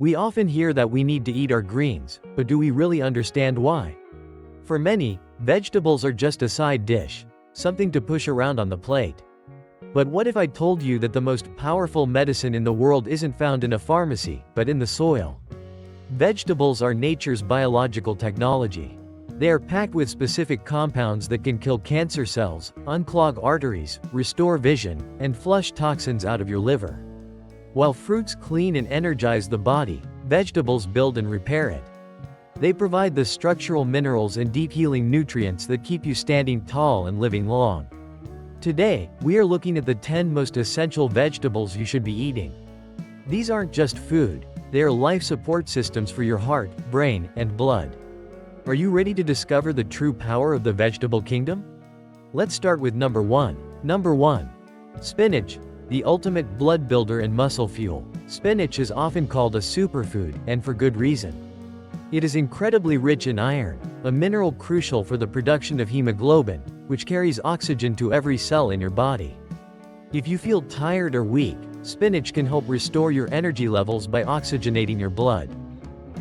We often hear that we need to eat our greens, but do we really understand why? For many, vegetables are just a side dish, something to push around on the plate. But what if I told you that the most powerful medicine in the world isn't found in a pharmacy, but in the soil? Vegetables are nature's biological technology. They are packed with specific compounds that can kill cancer cells, unclog arteries, restore vision, and flush toxins out of your liver. While fruits clean and energize the body, vegetables build and repair it. They provide the structural minerals and deep healing nutrients that keep you standing tall and living long. Today, we are looking at the 10 most essential vegetables you should be eating. These aren't just food, they are life support systems for your heart, brain, and blood. Are you ready to discover the true power of the vegetable kingdom? Let's start with number 1. Number 1. Spinach, the ultimate blood builder and muscle fuel. Spinach is often called a superfood, and for good reason. It is incredibly rich in iron, a mineral crucial for the production of hemoglobin, which carries oxygen to every cell in your body. If you feel tired or weak, spinach can help restore your energy levels by oxygenating your blood.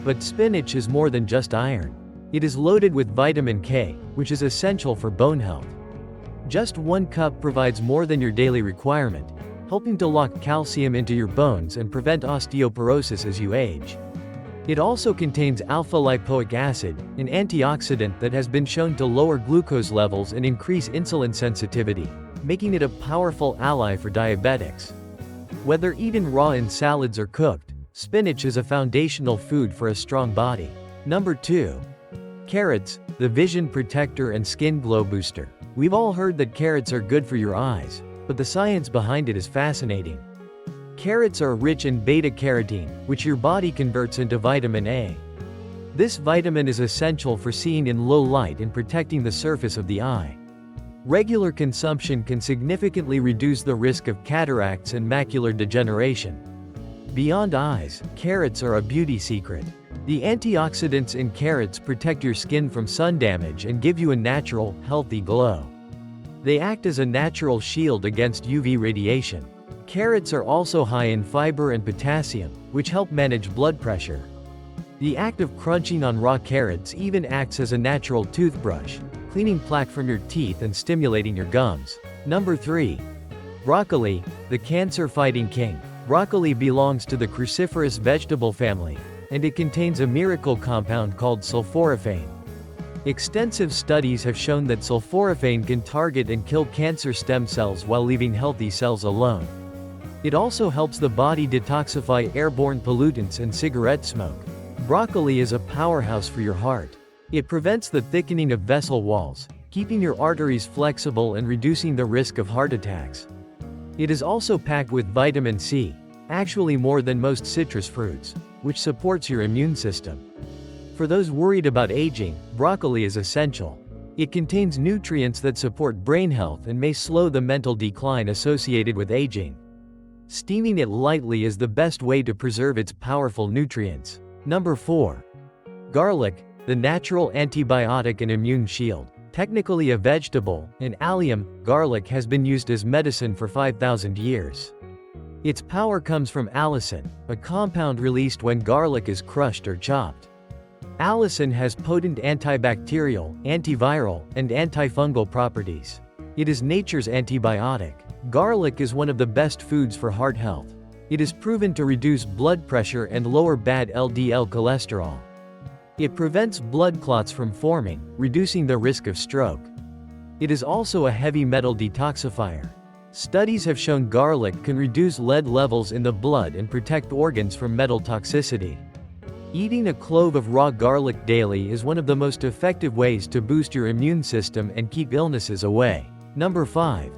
But spinach is more than just iron. It is loaded with vitamin K, which is essential for bone health. Just 1 cup provides more than your daily requirement, helping to lock calcium into your bones and prevent osteoporosis as you age. It also contains alpha-lipoic acid, an antioxidant that has been shown to lower glucose levels and increase insulin sensitivity, making it a powerful ally for diabetics. Whether eaten raw in salads or cooked, spinach is a foundational food for a strong body. Number 2. Carrots, the vision protector and skin glow booster. We've all heard that carrots are good for your eyes, but the science behind it is fascinating. Carrots are rich in beta-carotene, which your body converts into vitamin A. This vitamin is essential for seeing in low light and protecting the surface of the eye. Regular consumption can significantly reduce the risk of cataracts and macular degeneration. Beyond eyes, carrots are a beauty secret. The antioxidants in carrots protect your skin from sun damage and give you a natural, healthy glow. They act as a natural shield against UV radiation. Carrots are also high in fiber and potassium, which help manage blood pressure. The act of crunching on raw carrots even acts as a natural toothbrush, cleaning plaque from your teeth and stimulating your gums. Number 3. Broccoli, the cancer-fighting king. Broccoli belongs to the cruciferous vegetable family, and it contains a miracle compound called sulforaphane. Extensive studies have shown that sulforaphane can target and kill cancer stem cells while leaving healthy cells alone. It also helps the body detoxify airborne pollutants and cigarette smoke. Broccoli is a powerhouse for your heart. It prevents the thickening of vessel walls, keeping your arteries flexible and reducing the risk of heart attacks. It is also packed with vitamin C, actually more than most citrus fruits, which supports your immune system. For those worried about aging, broccoli is essential. It contains nutrients that support brain health and may slow the mental decline associated with aging. Steaming it lightly is the best way to preserve its powerful nutrients. Number 4. Garlic, the natural antibiotic and immune shield. Technically a vegetable, an allium, garlic has been used as medicine for 5,000 years. Its power comes from allicin, a compound released when garlic is crushed or chopped. Allicin has potent antibacterial, antiviral, and antifungal properties. It is nature's antibiotic. Garlic is one of the best foods for heart health. It is proven to reduce blood pressure and lower bad LDL cholesterol. It prevents blood clots from forming, reducing the risk of stroke. It is also a heavy metal detoxifier. Studies have shown garlic can reduce lead levels in the blood and protect organs from metal toxicity. Eating a clove of raw garlic daily is one of the most effective ways to boost your immune system and keep illnesses away. Number 5.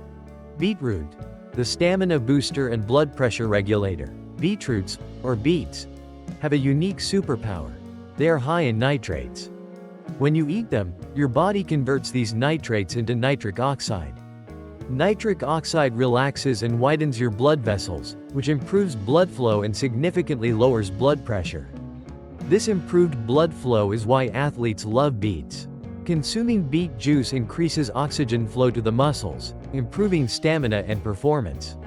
Beetroot, the stamina booster and blood pressure regulator. Beetroots, or beets, have a unique superpower. They are high in nitrates. When you eat them, your body converts these nitrates into nitric oxide. Nitric oxide relaxes and widens your blood vessels, which improves blood flow and significantly lowers blood pressure. This improved blood flow is why athletes love beets. Consuming beet juice increases oxygen flow to the muscles, improving stamina and performance.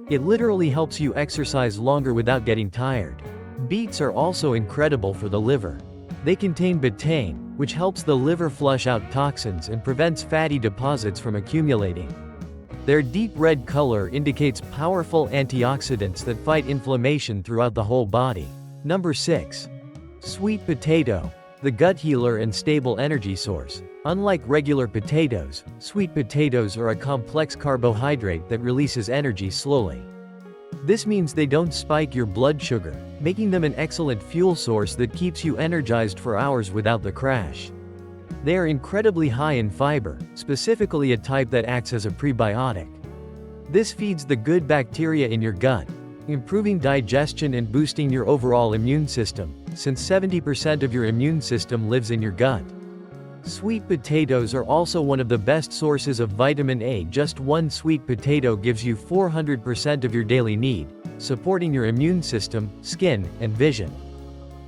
It literally helps you exercise longer without getting tired. Beets are also incredible for the liver. They contain betaine, which helps the liver flush out toxins and prevents fatty deposits from accumulating. Their deep red color indicates powerful antioxidants that fight inflammation throughout the whole body. Number 6. Sweet potato, the gut healer and stable energy source. Unlike regular potatoes, sweet potatoes are a complex carbohydrate that releases energy slowly. This means they don't spike your blood sugar, making them an excellent fuel source that keeps you energized for hours without the crash. They are incredibly high in fiber, specifically a type that acts as a prebiotic. This feeds the good bacteria in your gut, improving digestion and boosting your overall immune system, since 70% of your immune system lives in your gut. Sweet potatoes are also one of the best sources of vitamin A. Just one sweet potato gives you 400% of your daily need, supporting your immune system, skin, and vision.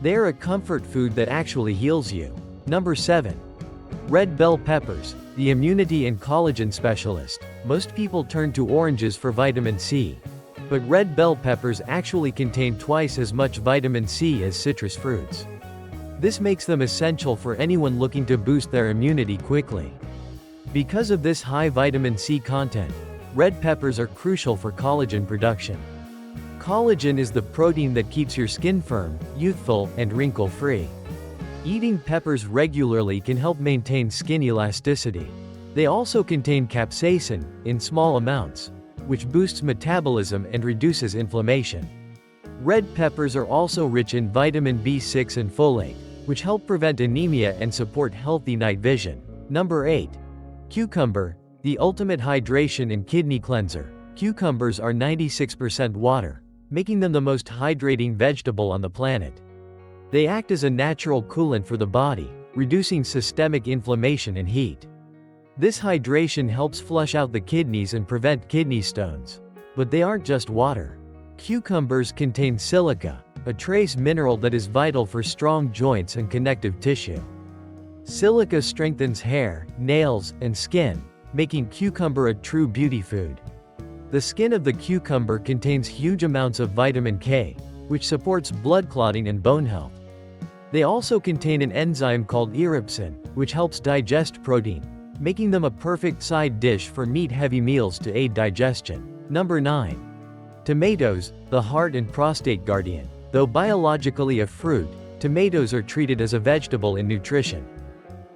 They are a comfort food that actually heals you. Number 7. Red bell peppers, the immunity and collagen specialist. Most people turn to oranges for vitamin C. But red bell peppers actually contain twice as much vitamin C as citrus fruits. This makes them essential for anyone looking to boost their immunity quickly. Because of this high vitamin C content, red peppers are crucial for collagen production. Collagen is the protein that keeps your skin firm, youthful, and wrinkle-free. Eating peppers regularly can help maintain skin elasticity. They also contain capsaicin, in small amounts, which boosts metabolism and reduces inflammation. Red peppers are also rich in vitamin B6 and folate, which help prevent anemia and support healthy night vision. Number 8. Cucumber, the ultimate hydration and kidney cleanser. Cucumbers are 96% water, making them the most hydrating vegetable on the planet. They act as a natural coolant for the body, reducing systemic inflammation and heat. This hydration helps flush out the kidneys and prevent kidney stones. But they aren't just water. Cucumbers contain silica, a trace mineral that is vital for strong joints and connective tissue. Silica strengthens hair, nails, and skin, making cucumber a true beauty food. The skin of the cucumber contains huge amounts of vitamin K, which supports blood clotting and bone health. They also contain an enzyme called iriopsin, which helps digest protein, making them a perfect side dish for meat-heavy meals to aid digestion. Number 9. Tomatoes, the heart and prostate guardian. Though biologically a fruit, tomatoes are treated as a vegetable in nutrition.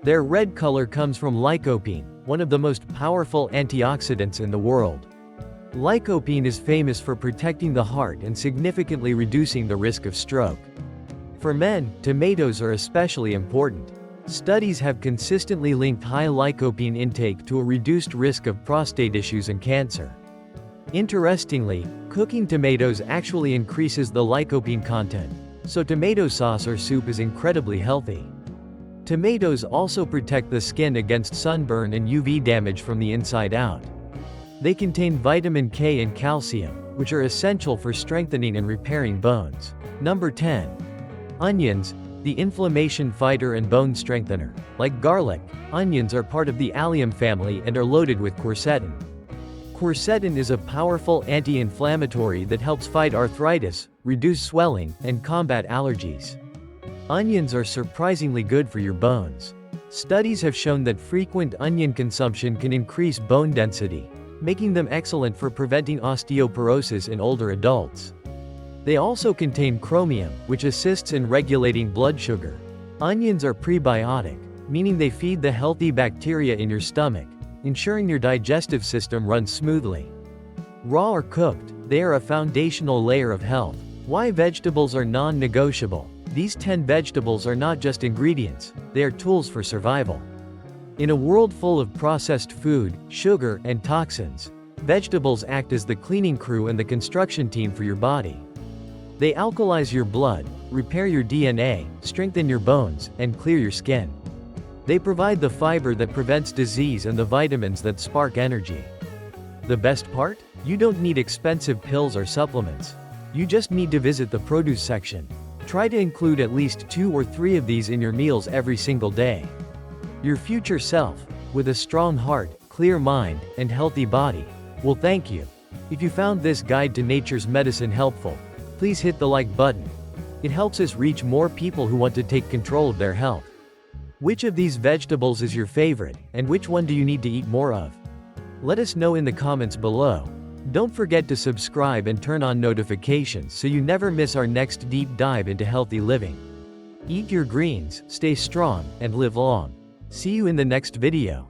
Their red color comes from lycopene, one of the most powerful antioxidants in the world. Lycopene is famous for protecting the heart and significantly reducing the risk of stroke. For men, tomatoes are especially important. Studies have consistently linked high lycopene intake to a reduced risk of prostate issues and cancer. Interestingly, cooking tomatoes actually increases the lycopene content, so tomato sauce or soup is incredibly healthy. Tomatoes also protect the skin against sunburn and UV damage from the inside out. They contain vitamin K and calcium, which are essential for strengthening and repairing bones. Number 10. Onions, the inflammation fighter and bone strengthener. Like garlic, onions are part of the allium family and are loaded with quercetin. Quercetin is a powerful anti-inflammatory that helps fight arthritis, reduce swelling, and combat allergies. Onions are surprisingly good for your bones. Studies have shown that frequent onion consumption can increase bone density, making them excellent for preventing osteoporosis in older adults. They also contain chromium, which assists in regulating blood sugar. Onions are prebiotic, meaning they feed the healthy bacteria in your stomach, ensuring your digestive system runs smoothly. Raw or cooked, they are a foundational layer of health. Why vegetables are non-negotiable? These 10 vegetables are not just ingredients, they are tools for survival. In a world full of processed food, sugar, and toxins, vegetables act as the cleaning crew and the construction team for your body. They alkalize your blood, repair your DNA, strengthen your bones, and clear your skin. They provide the fiber that prevents disease and the vitamins that spark energy. The best part? You don't need expensive pills or supplements. You just need to visit the produce section. Try to include at least 2 or 3 of these in your meals every single day. Your future self, with a strong heart, clear mind, and healthy body, will thank you. If you found this guide to nature's medicine helpful, please hit the like button. It helps us reach more people who want to take control of their health. Which of these vegetables is your favorite, and which one do you need to eat more of? Let us know in the comments below. Don't forget to subscribe and turn on notifications so you never miss our next deep dive into healthy living. Eat your greens, stay strong, and live long. See you in the next video.